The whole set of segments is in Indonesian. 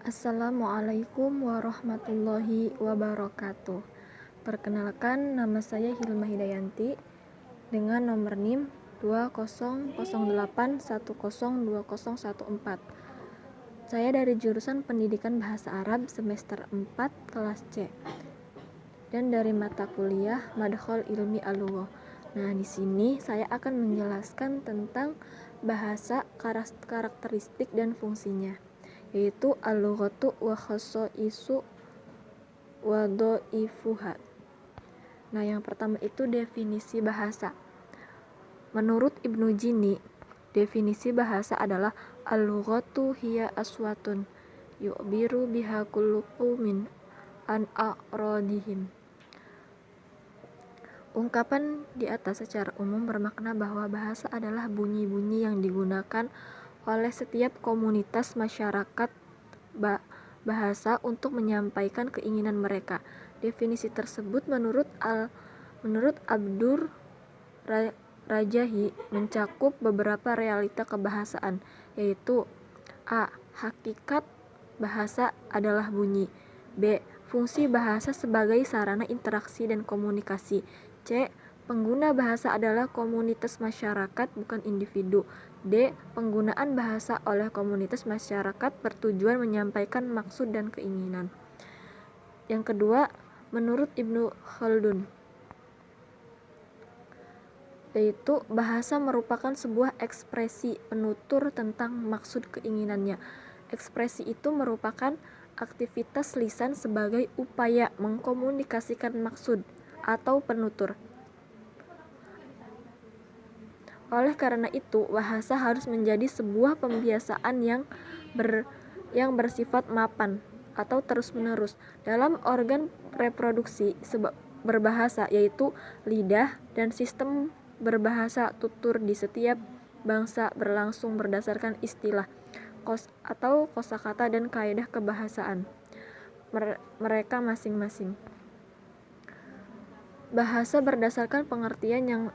Assalamualaikum warahmatullahi wabarakatuh. Perkenalkan, nama saya Hilma Hidayanti dengan nomor NIM 2008102014. Saya dari jurusan Pendidikan Bahasa Arab semester 4 kelas C dan dari mata kuliah Madkhol Ilmi Al-Lughah. Nah, di sini saya akan menjelaskan tentang bahasa, karakteristik dan fungsinya, yaitu al-lughatu wa khasaisu wa dhaifuha. Nah, yang pertama itu definisi bahasa. Menurut Ibnu Jini, definisi bahasa adalah al-lughatu hiya aswatun yu'biru biha kullu qaumin an a'radihim. Ungkapan di atas secara umum bermakna bahwa bahasa adalah bunyi-bunyi yang digunakan oleh setiap komunitas masyarakat bahasa untuk menyampaikan keinginan mereka. Definisi tersebut menurut Abdur Rajahi mencakup beberapa realita kebahasaan, yaitu A. Hakikat bahasa adalah bunyi. B. Fungsi bahasa sebagai sarana interaksi dan komunikasi. C. Pengguna bahasa adalah komunitas masyarakat, bukan individu. D. Penggunaan bahasa oleh komunitas masyarakat bertujuan menyampaikan maksud dan keinginan. Yang kedua, menurut Ibnu Khaldun, yaitu bahasa merupakan sebuah ekspresi penutur tentang maksud keinginannya. Ekspresi itu merupakan aktivitas lisan sebagai upaya mengkomunikasikan maksud atau penutur. Oleh karena itu, bahasa harus menjadi sebuah pembiasaan yang bersifat mapan atau terus-menerus dalam organ reproduksi berbahasa, yaitu lidah, dan sistem berbahasa tutur di setiap bangsa berlangsung berdasarkan istilah atau kosakata dan kaidah kebahasaan mereka masing-masing. Bahasa berdasarkan pengertian yang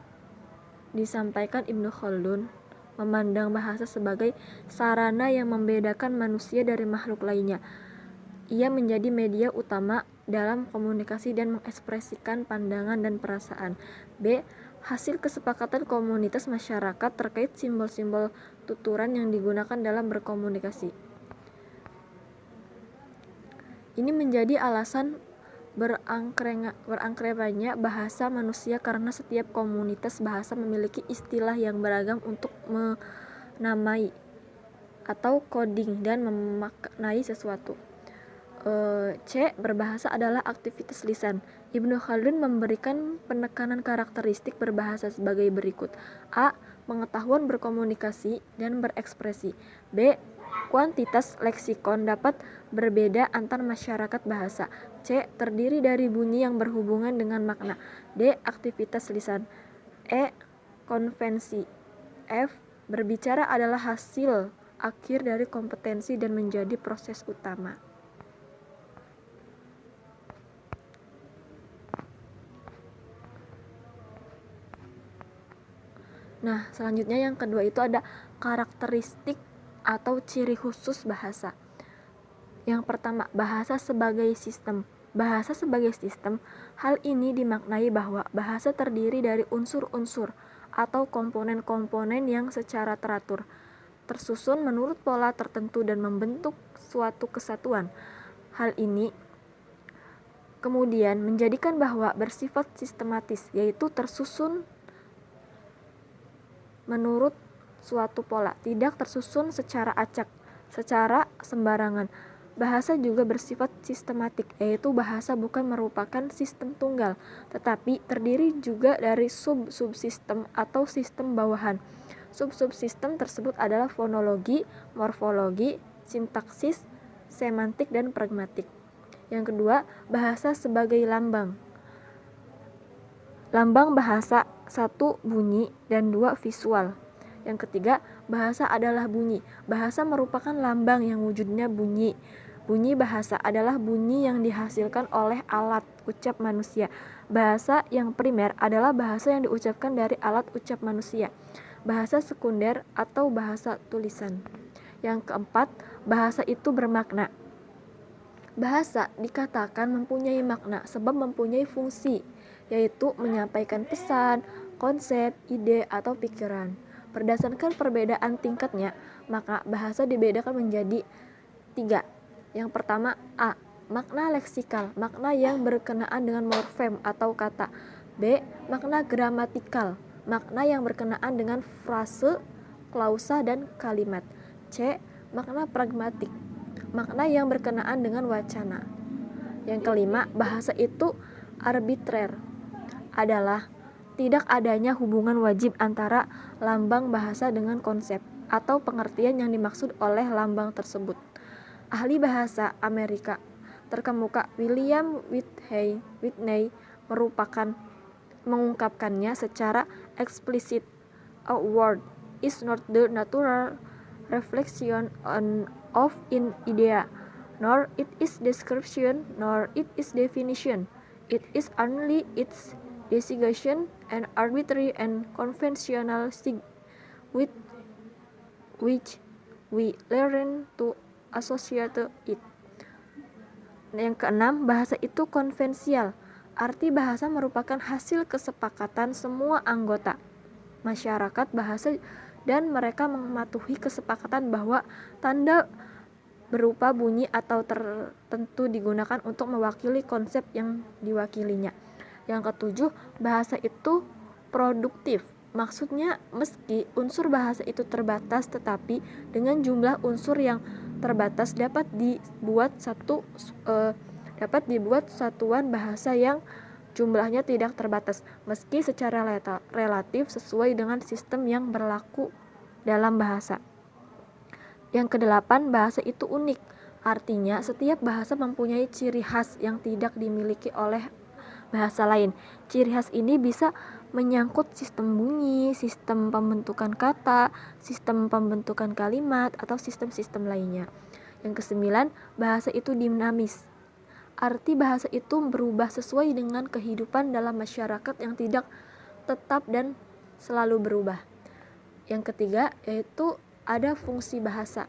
disampaikan Ibnu Khaldun memandang bahasa sebagai sarana yang membedakan manusia dari makhluk lainnya. Ia menjadi media utama dalam komunikasi dan mengekspresikan pandangan dan perasaan. B. Hasil kesepakatan komunitas masyarakat terkait simbol-simbol tuturan yang digunakan dalam berkomunikasi. Ini menjadi alasan berangkrebannya bahasa manusia karena setiap komunitas bahasa memiliki istilah yang beragam untuk menamai atau coding dan memaknai sesuatu. C. Berbahasa adalah aktivitas lisan. Ibnu Khaldun memberikan penekanan karakteristik berbahasa sebagai berikut. A. Pengetahuan berkomunikasi dan berekspresi. B. Kuantitas leksikon dapat berbeda antar masyarakat bahasa. C. Terdiri dari bunyi yang berhubungan dengan makna. D. Aktivitas lisan. E. Konvensi. F. Berbicara adalah hasil akhir dari kompetensi dan menjadi proses utama. Nah, selanjutnya yang kedua itu ada karakteristik atau ciri khusus bahasa. Yang pertama, bahasa sebagai sistem. Bahasa sebagai sistem, hal ini dimaknai bahwa bahasa terdiri dari unsur-unsur atau komponen-komponen yang secara teratur, tersusun menurut pola tertentu dan membentuk suatu kesatuan. Hal ini kemudian menjadikan bahwa bersifat sistematis, yaitu tersusun menurut suatu pola, tidak tersusun secara acak, secara sembarangan. Bahasa juga bersifat sistematik, yaitu bahasa bukan merupakan sistem tunggal, tetapi terdiri juga dari sub-subsistem atau sistem bawahan. Sub-subsistem tersebut adalah fonologi, morfologi, sintaksis, semantik, dan pragmatik. Yang kedua, bahasa sebagai lambang. Lambang bahasa, 1. Bunyi, dan 2. Visual. Yang ketiga, bahasa adalah bunyi. Bahasa merupakan lambang yang wujudnya bunyi. Bunyi bahasa adalah bunyi yang dihasilkan oleh alat ucap manusia. Bahasa yang primer adalah bahasa yang diucapkan dari alat ucap manusia. Bahasa sekunder atau bahasa tulisan. Yang keempat, bahasa itu bermakna. Bahasa dikatakan mempunyai makna sebab mempunyai fungsi, yaitu menyampaikan pesan, konsep, ide, atau pikiran. Berdasarkan perbedaan tingkatnya, maka bahasa dibedakan menjadi 3. Yang pertama A. Makna leksikal, makna yang berkenaan dengan morfem atau kata. B. Makna gramatikal, makna yang berkenaan dengan frase, klausa, dan kalimat. C. Makna pragmatik, makna yang berkenaan dengan wacana. Yang kelima, bahasa itu arbitrer, adalah tidak adanya hubungan wajib antara lambang bahasa dengan konsep atau pengertian yang dimaksud oleh lambang tersebut. Ahli bahasa Amerika terkemuka William Whitney mengungkapkannya secara eksplisit. A word is not the natural reflection of an idea, nor it is description, nor it is definition. It is only its designation and arbitrary and conventional with which we learn to associate it. Yang keenam, bahasa itu konvensial. Arti bahasa merupakan hasil kesepakatan semua anggota masyarakat bahasa dan mereka mematuhi kesepakatan bahwa tanda berupa bunyi atau tertentu digunakan untuk mewakili konsep yang diwakilinya. Yang ketujuh, bahasa itu produktif. Maksudnya, meski unsur bahasa itu terbatas, tetapi dengan jumlah unsur yang terbatas dapat dibuat satuan bahasa yang jumlahnya tidak terbatas, meski secara relatif sesuai dengan sistem yang berlaku dalam bahasa. Yang kedelapan, bahasa itu unik. Artinya, setiap bahasa mempunyai ciri khas yang tidak dimiliki oleh bahasa lain. Ciri khas ini bisa menyangkut sistem bunyi, sistem pembentukan kata, sistem pembentukan kalimat, atau sistem-sistem lainnya. Yang kesembilan, bahasa itu dinamis. Arti bahasa itu berubah sesuai dengan kehidupan dalam masyarakat yang tidak tetap dan selalu berubah. Yang ketiga, yaitu ada fungsi bahasa.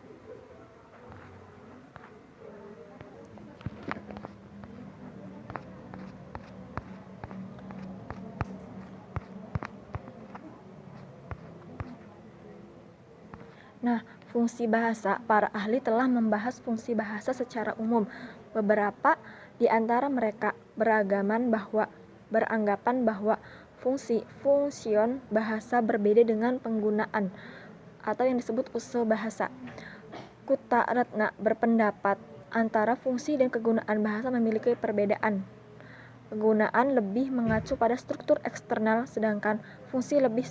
Nah, fungsi bahasa, para ahli telah membahas fungsi bahasa secara umum. Beberapa di antara mereka beranggapan bahwa fungsion bahasa berbeda dengan penggunaan atau yang disebut usul bahasa. Kutta Ratna berpendapat antara fungsi dan kegunaan bahasa memiliki perbedaan. Penggunaan lebih mengacu pada struktur eksternal, sedangkan fungsi lebih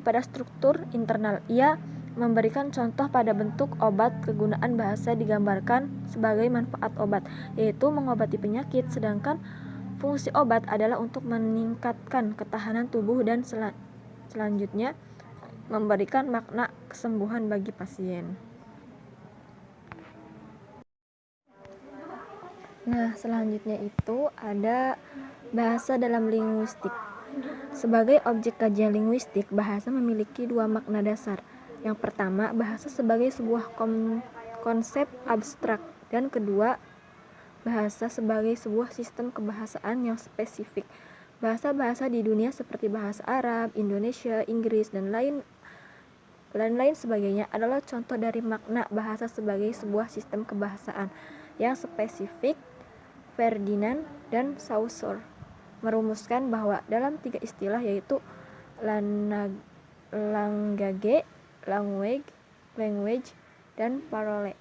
pada struktur internal. Ia memberikan contoh pada bentuk obat. Kegunaan bahasa digambarkan sebagai manfaat obat, yaitu mengobati penyakit, sedangkan fungsi obat adalah untuk meningkatkan ketahanan tubuh dan selanjutnya memberikan makna kesembuhan bagi pasien. Nah, selanjutnya itu ada bahasa dalam linguistik. Sebagai objek kajian linguistik, bahasa memiliki dua makna dasar. Yang pertama, bahasa sebagai sebuah konsep abstrak, dan kedua, bahasa sebagai sebuah sistem kebahasaan yang spesifik. Bahasa-bahasa di dunia seperti bahasa Arab, Indonesia, Inggris, dan lain sebagainya adalah contoh dari makna bahasa sebagai sebuah sistem kebahasaan yang spesifik. Ferdinand dan Saussure merumuskan bahwa dalam tiga istilah, yaitu langage, language, dan parole.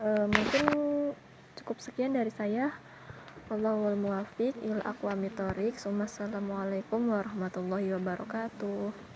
Mungkin cukup sekian dari saya. Wallahul muwaffiq ila aqwamit thoriq. Assalamualaikum warahmatullahi wabarakatuh.